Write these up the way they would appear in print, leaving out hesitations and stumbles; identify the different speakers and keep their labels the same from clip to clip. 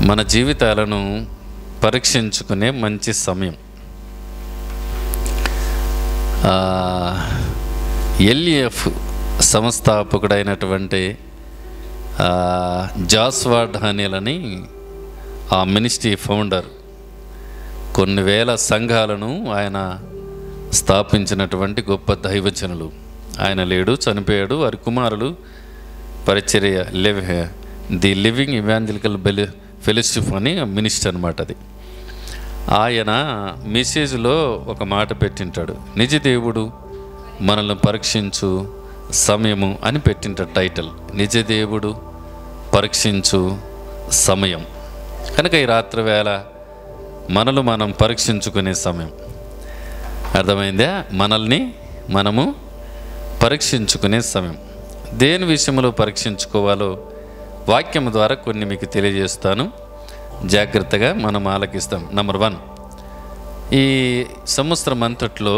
Speaker 1: మన జీవితాలను పరీక్షించుకునే మంచి సమయం. ఎల్ఈఎఫ్ సంస్థాపకుడైనటువంటి జాస్వా డానియల్ అని ఆ మినిస్ట్రీ ఫౌండర్, కొన్ని వేల సంఘాలను ఆయన స్థాపించినటువంటి గొప్ప దైవజనులు. ఆయన లేడు, చనిపోయాడు. వారి కుమారులు పరిచర్య ది లివింగ్ ఇవాంజలికల్ ఫెలోషిప్ అని మినిస్టర్ అనమాట. అది ఆయన మెసేజ్లో ఒక మాట పెట్టింటాడు, నిజ దేవుడు మనల్ని పరీక్షించు సమయము అని పెట్టింటాడు టైటిల్. నిజ దేవుడు పరీక్షించు సమయం. కనుక ఈ రాత్రి వేళ మనల్ని మనం పరీక్షించుకునే సమయం. అర్థమైందా? మనల్ని మనము పరీక్షించుకునే సమయం. దేని విషయంలో పరీక్షించుకోవాలో వాక్యం ద్వారా కొన్ని మీకు తెలియజేస్తాను. జాగ్రత్తగా మనం ఆలకిస్తాం. నంబర్ 1, ఈ సంవత్సరం అంతట్లో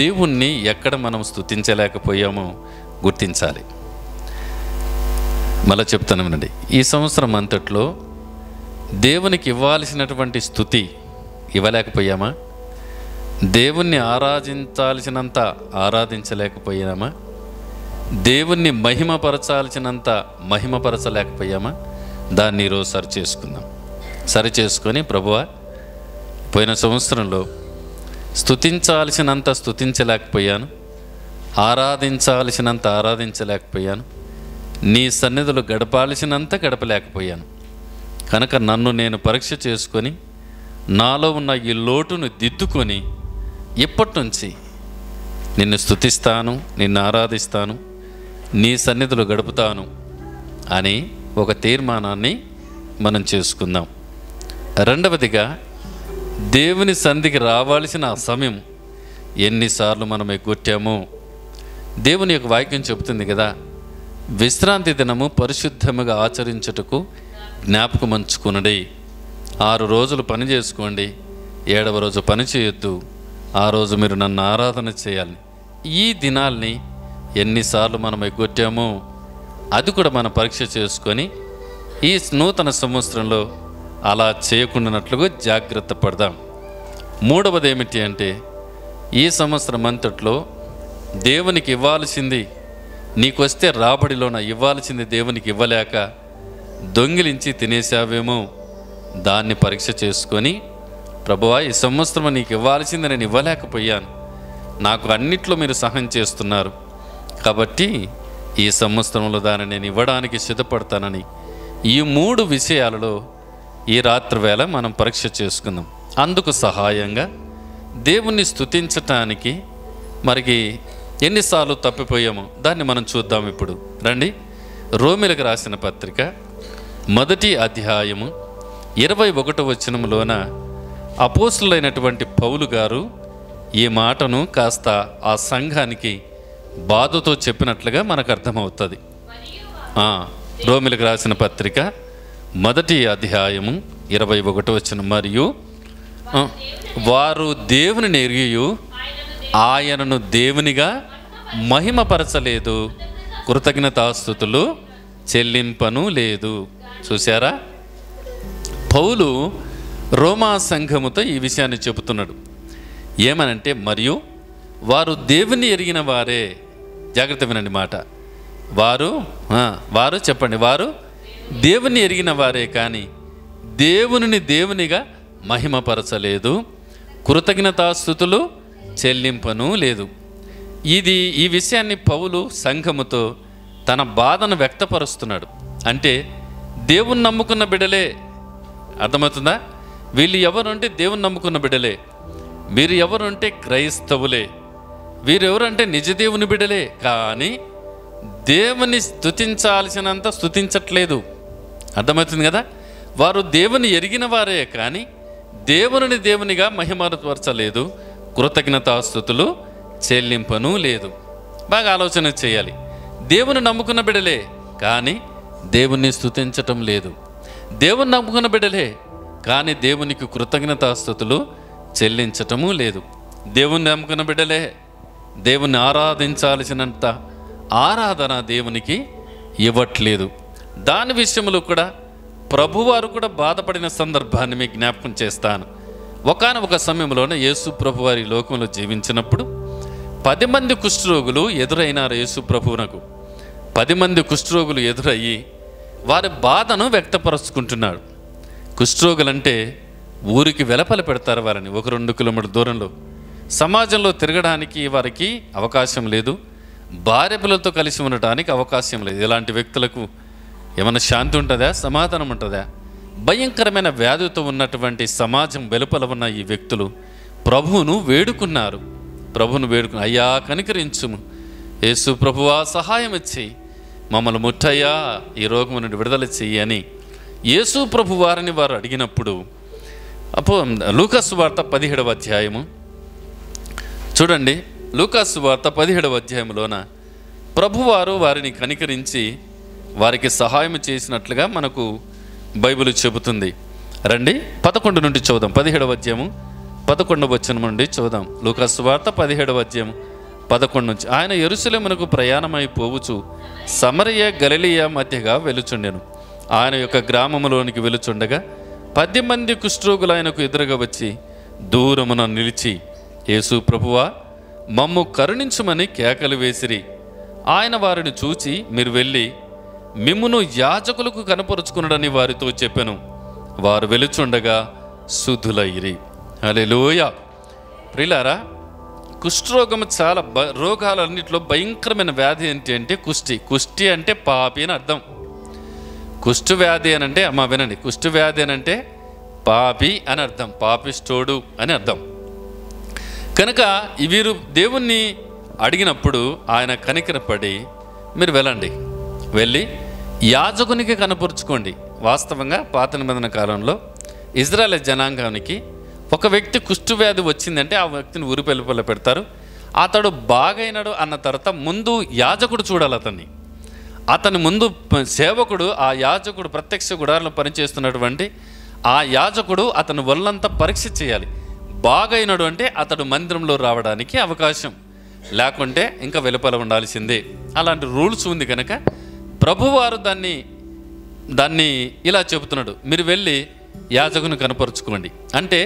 Speaker 1: దేవుణ్ణి ఎక్కడ మనం స్తుతించలేకపోయామో గుర్తించాలి. మళ్ళీ చెప్తాను వినండి. ఈ సంవత్సరం అంతట్లో దేవునికి ఇవ్వాల్సినటువంటి స్తుతి ఇవ్వలేకపోయామా? దేవుణ్ణి ఆరాధించాల్సినంత ఆరాధించలేకపోయామా? దేవుణ్ణి మహిమపరచాల్సినంత మహిమపరచలేకపోయామా? దాన్ని ఈరోజు సరి చేసుకొని, ప్రభువా, పోయిన సంవత్సరంలో స్తుతించాల్సినంత స్తుతించలేకపోయాను, ఆరాధించాల్సినంత ఆరాధించలేకపోయాను, నీ సన్నిధిలో గడపాల్సినంత గడపలేకపోయాను. కనుక నన్ను నేను పరీక్ష చేసుకొని నాలో ఉన్న ఈ లోటును దిద్దుకొని ఇప్పటి నుంచి నిన్ను స్తుతిస్తాను, నిన్ను ఆరాధిస్తాను, నీ సన్నిధిలో గడుపుతాను అని ఒక తీర్మానాన్ని మనం చేసుకుందాం. రెండవదిగా, దేవుని సన్నిధికి రావాల్సిన ఆ సమయం ఎన్నిసార్లు మనం ఎగ్గొట్టామో. దేవుని యొక్క వాక్యం చెబుతుంది కదా, విశ్రాంతి దినము పరిశుద్ధముగా ఆచరించుటకు జ్ఞాపకం ఉంచుకునడి. 6 రోజులు పని చేసుకోండి, 7వ రోజు పని చేయొద్దు, ఆ రోజు మీరు నన్ను ఆరాధన చేయాలి. ఈ దినాల్ని ఎన్నిసార్లు మనం ఎగ్గొట్టామో అది కూడా మనం పరీక్ష చేసుకొని ఈ నూతన సంవత్సరంలో అలా చేయకుండానట్లుగా జాగ్రత్త పడదాం. మూడవది ఏమిటి అంటే, ఈ సంవత్సరం అంతట్లో దేవునికి ఇవ్వాల్సింది నీకు వస్తే రాబడిలోన ఇవ్వాల్సింది దేవునికి ఇవ్వలేక దొంగిలించి తినేసావేమో, దాన్ని పరీక్ష చేసుకొని, ప్రభువా, ఈ సంవత్సరం నీకు ఇవ్వాల్సింది నేను ఇవ్వలేకపోయాను, నాకు అన్నిట్లో మీరు సహాయం చేస్తున్నారు కాబట్టి ఈ సంవత్సరంలో దాన్ని నేను ఇవ్వడానికి సిద్ధపడతానని ఈ 3 విషయాలలో ఈ రాత్రి వేళ మనం పరీక్ష చేసుకుందాం. అందుకు సహాయంగా దేవుణ్ణి స్తుతించటానికి మరికి ఎన్నిసార్లు తప్పిపోయామో దాన్ని మనం చూద్దాం. ఇప్పుడు రండి, రోమీయులకు రాసిన పత్రిక 1వ అధ్యాయము 21వ వచనంలోన అపోస్తులైనటువంటి పౌలు గారు ఈ మాటను కాస్త ఆ సంఘానికి బాధతో చెప్పినట్లుగా మనకు అర్థమవుతుంది. రోమీయులకు రాసిన పత్రిక 1వ అధ్యాయము 21వ వచనం, మరియు వారు దేవుని ఎరిగియు ఆయనను దేవునిగా మహిమపరచలేదు, కృతజ్ఞతాస్తుతులు చెల్లింపను లేదు. చూసారా, పౌలు రోమా సంఘముతో ఈ విషయాన్ని చెబుతున్నాడు. ఏమనంటే, మరియు వారు దేవుని ఎరిగిన వారే. జాగ్రత్త వినండి మాట. వారు చెప్పండి, వారు దేవుని ఎరిగిన వారే కానీ దేవునిని దేవునిగా మహిమపరచలేదు, కృతజ్ఞతాస్తుతులు చెల్లింపను లేదు. ఈ విషయాన్ని పౌలు సంఘముతో తన బాధను వ్యక్తపరుస్తున్నాడు. అంటే దేవుని నమ్ముకున్న బిడ్డలే, అర్థమవుతుందా? వీళ్ళు ఎవరంటే దేవుని నమ్ముకున్న బిడ్డలే, వీరు ఎవరంటే క్రైస్తవులే, వీరెవరంటే నిజ దేవుని బిడ్డలే, కానీ దేవుని స్తుతించాల్సినంత స్తుతించట్లేదు. అర్థమవుతుంది కదా? వారు దేవుని ఎరిగిన వారే కానీ దేవుని దేవునిగా మహిమపరచలేదు, కృతజ్ఞతాస్తుతులు చెల్లింపను లేదు. బాగా ఆలోచన చేయాలి. దేవుని నమ్ముకున్న బిడ్డలే కానీ దేవుణ్ణి స్తుతించటం లేదు. దేవుని నమ్ముకున్న బిడ్డలే కానీ దేవునికి కృతజ్ఞతాస్తుతులు చెల్లించటము లేదు. దేవుణ్ణి నమ్ముకున్న బిడ్డలే దేవుణ్ణి ఆరాధించాల్సినంత ఆరాధన దేవునికి ఇవ్వట్లేదు. దాని విషయంలో కూడా ప్రభువారు కూడా బాధపడిన సందర్భాన్ని మీకు జ్ఞాపకం చేస్తాను. ఒకానొక సమయంలోనే యేసు ప్రభువారి లోకంలో జీవించినప్పుడు 10 మంది కుష్ఠరోగులు ఎదురైనారు యేసు ప్రభువునకు. 10 మంది కుష్ఠరోగులు ఎదురయ్యి వారి బాధను వ్యక్తపరుచుకుంటున్నాడు. కుష్ఠరోగులంటే ఊరికి వెలపల పెడతారు వారిని, 1-2 కిలోమీటర్ల దూరంలో. సమాజంలో తిరగడానికి వారికి అవకాశం లేదు, భార్య పిల్లలతో కలిసి ఉండటానికి అవకాశం లేదు. ఇలాంటి వ్యక్తులకు ఏమైనా శాంతి ఉంటుందా, సమాధానం ఉంటుందా? భయంకరమైన వ్యాధితో ఉన్నటువంటి సమాజం వెలుపల ఉన్న ఈ వ్యక్తులు ప్రభువును వేడుకున్నారు. అయ్యా కనికరించుము, యేసు ప్రభువా సహాయం ఇచ్చేయి, మమ్మల్ని ముట్టయ్యా, ఈ రోగం నుండి విడుదల చెయ్యి అని యేసు ప్రభు వారిని వారు అడిగినప్పుడు లూకాసు వార్త 17వ అధ్యాయము చూడండి. లూకాసు వార్త 17వ అధ్యాయంలోన ప్రభువారు వారిని కనికరించి వారికి సహాయం చేసినట్లుగా మనకు బైబిల్ చెబుతుంది. రండి 11 నుండి చూద్దాం. 17వ అధ్యాయము 11వ వచనం నుండి చూద్దాం. లూకాసు వార్త 17వ అధ్యాయం 11 నుంచి. ఆయన యెరూషలేమునకు ప్రయాణమై పోవుచు సమరయ గలిలయ మధ్యగా వెలుచుండెను. ఆయన యొక్క గ్రామములోనికి వెలుచుండగా 10 మంది కుష్ఠరోగులు ఆయనకు ఎదురుగా వచ్చి దూరమున నిలిచి, యేసు ప్రభువా మమ్ము కరుణించుమని కేకలు వేసిరి. ఆయన వారిని చూచి, మీరు వెళ్ళి మిమ్మును యాజకులకు కనపరుచుకున్నాడని వారితో చెప్పెను. వారు వెలుచుండగా శుద్ధులైరి. హల్లెలూయా. ప్రియులారా, కుష్ఠరోగం చాలా రోగాలన్నింటిలో భయంకరమైన వ్యాధి ఏంటి అంటే కుష్టి అంటే పాపి అని అర్థం. కుష్ఠ వ్యాధి అని అంటే అమ్మ వినండి, కుష్ఠ వ్యాధి అని అంటే పాపి అని అర్థం, పాపిష్టోడు అని అర్థం. కనుక వీరు దేవుణ్ణి అడిగినప్పుడు ఆయన కనికరపడి మీరు వెళ్ళి యాజకునికి కనపరుచుకోండి. వాస్తవంగా పాత నిబంధన కాలంలో ఇజ్రాయేల్ జనాంగానికి ఒక వ్యక్తి కుష్ఠవ్యాధి వచ్చిందంటే ఆ వ్యక్తిని ఊరి వెలుపల పెడతారు. అతడు బాగైనాడు అన్న తర్వాత ముందు యాజకుడు చూడాలి అతని ముందు సేవకుడు, ఆ యాజకుడు ప్రత్యక్ష గుడారంలో పనిచేస్తున్నటువంటి ఆ యాజకుడు అతని ఒళ్ళంతా పరీక్ష చేయాలి. బాగైనాడు అంటే అతడు మందిరంలో రావడానికి అవకాశం, లేకుంటే ఇంకా వెలుపల ఉండాల్సిందే. అలాంటి రూల్స్ ఉంది కనుక ప్రభువారు దాన్ని ఇలా చెబుతున్నాడు, మీరు వెళ్ళి యాజకుని కనపరుచుకోండి అంటే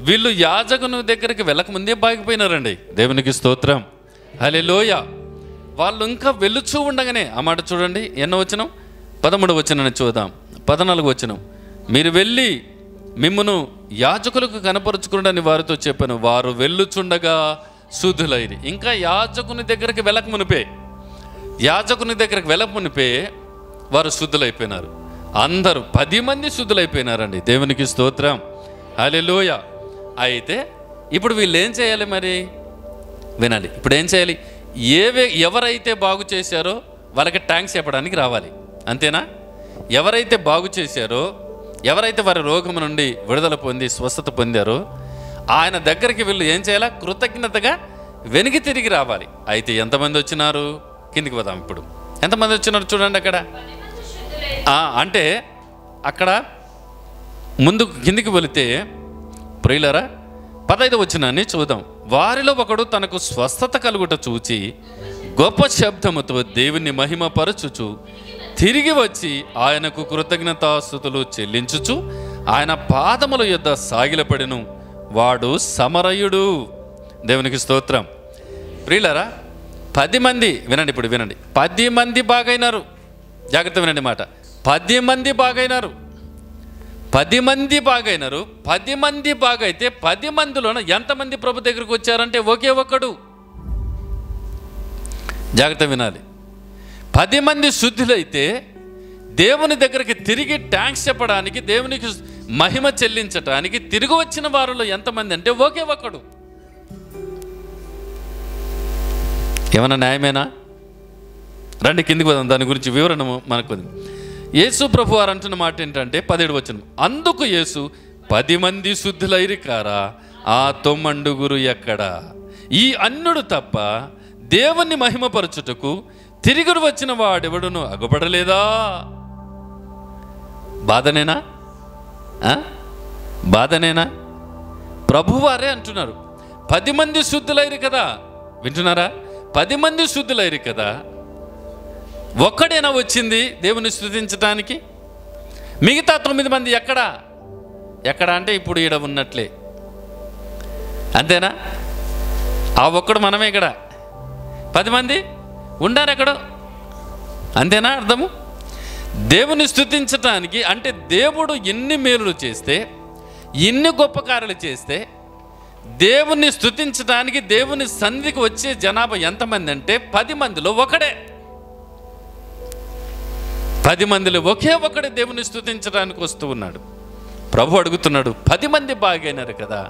Speaker 1: వీళ్ళు యాజకుని దగ్గరికి వెళ్ళకముందే బాగిపోయినారండి. దేవునికి స్తోత్రం, హల్లెలూయా. వాళ్ళు ఇంకా వెలుచూ ఉండగానే ఆ మాట చూడండి. ఎన్నో వచనం? 13వ వచనాన్ని చూద్దాం. 14వ వచనం. మీరు వెళ్ళి మిమ్మును యాజకులకు కనపరుచుకున్నాడని వారితో చెప్పాను. వారు వెళ్ళుచుండగా శుద్ధులైరి. ఇంకా యాజకుని దగ్గరికి వెళ్ళక మునిపే వారు శుద్ధులైపోయినారు. అందరూ 10 మంది శుద్ధులైపోయినారండి. దేవునికి స్తోత్రం, హల్లెలూయా. అయితే ఇప్పుడు వీళ్ళు ఏం చేయాలి మరి? వినండి, ఇప్పుడు ఏం చేయాలి? ఎవరైతే బాగు చేశారో వాళ్ళకి ట్యాంక్స్ చెప్పడానికి రావాలి, అంతేనా? ఎవరైతే బాగు చేశారో, ఎవరైతే వారి రోగం నుండి విడుదల పొంది స్వస్థత పొందారో ఆయన దగ్గరికి వీళ్ళు ఏం చేయాలా? కృతజ్ఞతగా వెనక్కి తిరిగి రావాలి. అయితే ఎంతమంది వచ్చినారు? కిందికి పోదాం. ఇప్పుడు ఎంతమంది వచ్చినారు చూడండి. అక్కడ అంటే అక్కడ ముందు కిందికి వెళితే ప్రియులారా 15వ వచనాన్ని చూద్దాం. వారిలో ఒకడు తనకు స్వస్థత కలుగుట చూచి గొప్ప శబ్దముతో దేవుని మహిమపరచుచు తిరిగి వచ్చి ఆయనకు కృతజ్ఞతాస్తుతులు చెల్లించుచు ఆయన పాదముల యొద్ద సాగిలపడెను. వాడు సమరయుడు. దేవునికి స్తోత్రం. ప్రియులారా 10 మంది వినండి, ఇప్పుడు వినండి. 10 మంది బాగైనారు. జాగ్రత్త వినండి మాట. 10 మంది బాగైనారు. 10 మంది బాగైనారు. 10 మంది బాగైతే 10 మందిలోన ఎంతమంది ప్రభు దగ్గరికి వచ్చారంటే ఒకే ఒక్కడు. జాగ్రత్త వినాలి. 10 మంది శుద్ధులైతే దేవుని దగ్గరికి తిరిగి ట్యాంక్స్ చెప్పడానికి, దేవునికి మహిమ చెల్లించడానికి తిరిగి వచ్చిన వారిలో ఎంతమంది అంటే ఒకే ఒక్కడు. ఏమన్నా న్యాయమేనా? రండి కిందికి పోదాం, దాని గురించి వివరణ మనకు. యేసు ప్రభు వారు అంటున్న మాట ఏంటంటే 17వ వచనం. అందుకు యేసు 10 మంది శుద్ధులైరి కారా, ఆ 9 ఎక్కడా? ఈ అన్యుడు తప్ప దేవుణ్ణి మహిమపరచుటకు తిరిగి వచ్చిన వాడెవడును అగపడలేదా? బాధనేనా? ప్రభువారే అంటున్నారు 10 మంది శుద్ధులైరు కదా. వింటున్నారా? 10 మంది శుద్ధులైరు కదా. ఒక్కడైనా వచ్చింది దేవుని స్తుతించటానికి? మిగతా 9 మంది ఎక్కడ అంటే ఇప్పుడు ఈడ ఉన్నట్లే. అంతేనా? ఆ ఒక్కడు మనమే ఇక్కడ. 10 మంది ఉండారు ఎక్కడో. అంతేనా అర్థము? దేవుని స్తుతించటానికి అంటే దేవుడు ఎన్ని మేలులు చేస్తే, ఎన్ని గొప్ప కార్యాలు చేస్తే, దేవుణ్ణి స్తుతించడానికి దేవుని సన్నిధికి వచ్చే జనాభా ఎంతమంది అంటే 10 మందిలో ఒకడే. 10 మందిలో ఒకే ఒకడే దేవుని స్తుతించడానికి వస్తూ ఉన్నాడు. ప్రభు అడుగుతున్నాడు, 10 మంది బాగైనారు కదా,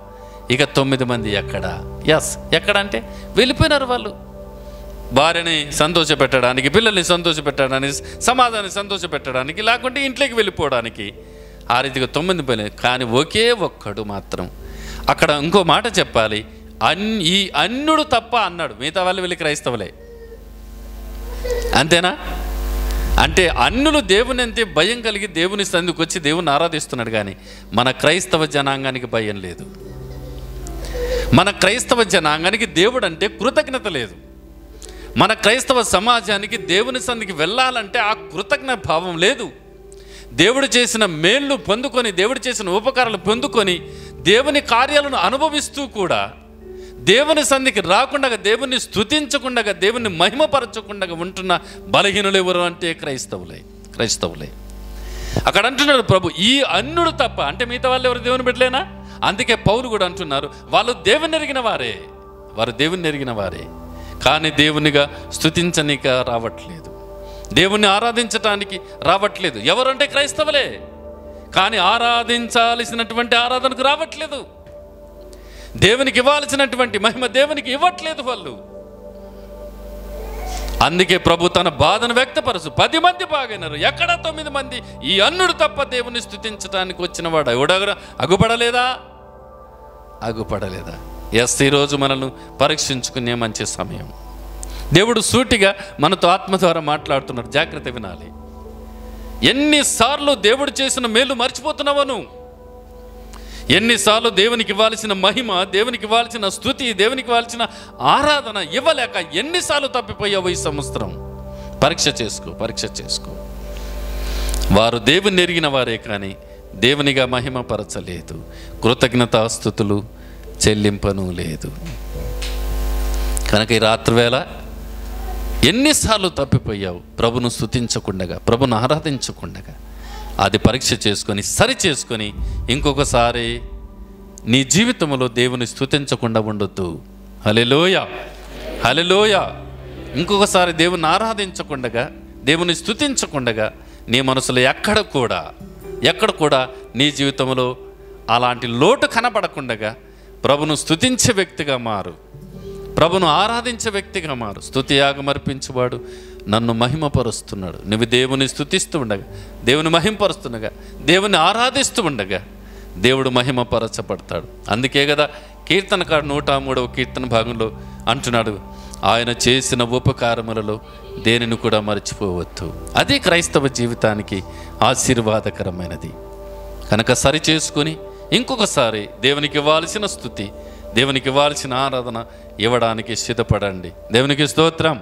Speaker 1: ఇక 9 మంది ఎక్కడ అంటే వెళ్ళిపోయినారు. వాళ్ళు భార్యని సంతోషపెట్టడానికి, పిల్లల్ని సంతోషపెట్టడానికి, సమాజాన్ని సంతోషపెట్టడానికి, లేకుంటే ఇంట్లోకి వెళ్ళిపోవడానికి, ఆ రీతిగా 9 మంది. కానీ ఒకే ఒక్కడు మాత్రం, అక్కడ ఇంకో మాట చెప్పాలి, ఈ అన్యుడు తప్ప అన్నాడు. మిగతా వాళ్ళు వీళ్ళు క్రైస్తవులే. అంతేనా? అంటే అన్యులు దేవుని అంతే భయం కలిగి దేవుని సందుకు వచ్చి దేవుని ఆరాధిస్తున్నాడు. కానీ మన క్రైస్తవ జనాంగానికి భయం లేదు. మన క్రైస్తవ జనాంగానికి దేవుడు అంటే కృతజ్ఞత లేదు. మన క్రైస్తవ సమాజానికి దేవుని సందికి వెళ్ళాలంటే ఆ కృతజ్ఞ భావం లేదు. దేవుడు చేసిన మేళ్ళు పొందుకొని, దేవుడు చేసిన ఉపకారాలు పొందుకొని, దేవుని కార్యాలను అనుభవిస్తూ కూడా దేవుని సన్నిధికి రాకుండా, దేవుని స్తుతించకుండా, దేవుని మహిమపరచకుండా ఉంటున్న బలహీనులు ఎవరు అంటే క్రైస్తవులే. అక్కడ అంటున్నాడు ప్రభు, ఈ అన్యుడు తప్ప అంటే మిగతా వాళ్ళు ఎవరు దేవుని బిడ్డలేనా? అందుకే పౌలు కూడా అంటున్నారు, వాళ్ళు దేవుని ఎరిగిన వారే, కానీ దేవునిగా స్తుతించనిక రావట్లేదు, దేవుణ్ణి ఆరాధించటానికి రావట్లేదు. ఎవరంటే క్రైస్తవులే, కానీ ఆరాధించాల్సినటువంటి ఆరాధనకు రావట్లేదు. దేవునికి ఇవ్వాల్సినటువంటి మహిమ దేవునికి ఇవ్వట్లేదు వాళ్ళు. అందుకే ప్రభు తన బాధను వ్యక్తపరచు, 10 మంది బాగైనారు, ఎక్కడ 9 మంది? ఈ అన్యుడు తప్ప దేవుని స్తుతించడానికి వచ్చిన వాడు ఎవడెవరు అగుపడలేదా? ఈరోజు మనల్ని పరీక్షించుకునే మంచి సమయం. దేవుడు సూటిగా మనతో ఆత్మ ద్వారా మాట్లాడుతున్నాడు. జాగ్రత్త వినాలి. ఎన్నిసార్లు దేవుడు చేసిన మేలు మర్చిపోతున్నావు నువ్వు? ఎన్నిసార్లు దేవునికి ఇవ్వాల్సిన మహిమ, దేవునికి ఇవ్వాల్సిన స్తుతి, దేవునికి ఇవ్వాల్సిన ఆరాధన ఇవ్వలేక ఎన్నిసార్లు తప్పిపోయావు ఈ సంవత్సరం? పరీక్ష చేసుకో. వారు దేవుని ఎరిగిన వారే, కానీ దేవునిగా మహిమపరచలేదు, కృతజ్ఞతాస్తుతులు చెల్లింపను లేదు. కనుక ఈ రాత్రివేళ ఎన్నిసార్లు తప్పిపోయావు ప్రభును స్తుతించకుండగా, ప్రభును ఆరాధించకుండగా? అది పరీక్ష చేసుకొని సరి చేసుకొని ఇంకొకసారి నీ జీవితంలో దేవుని స్తుతించకుండా ఉండొద్దు. హల్లెలూయా. ఇంకొకసారి దేవుని ఆరాధించకుండగా, దేవుని స్తుతించకుండగా నీ మనసులో ఎక్కడ కూడా నీ జీవితంలో అలాంటి లోటు కనబడకుండగా ప్రభును స్తుతించే వ్యక్తిగా మారు, ప్రభును ఆరాధించే వ్యక్తిగా మారు. స్తుతి యాగం అర్పించువాడు నన్ను మహిమపరుస్తున్నాడు. నువ్వు దేవుని స్తుతిస్తూ ఉండగా, దేవుని మహిమపరుస్తుండగా, దేవుని ఆరాధిస్తూ ఉండగా దేవుడు మహిమపరచబడతాడు. అందుకే కదా కీర్తనకాడు 103వ కీర్తన భాగంలో అంటున్నాడు, ఆయన చేసిన ఉపకారములలో దేనిని కూడా మర్చిపోవద్దు. అది క్రైస్తవ జీవితానికి ఆశీర్వాదకరమైనది. కనుక సరి చేసుకొని ఇంకొకసారి దేవునికి ఇవ్వాల్సిన స్తుతి, దేవునికి ఇవ్వాల్సిన ఆరాధన ఇవ్వడానికి సిద్ధపడండి. దేవునికి స్తోత్రం.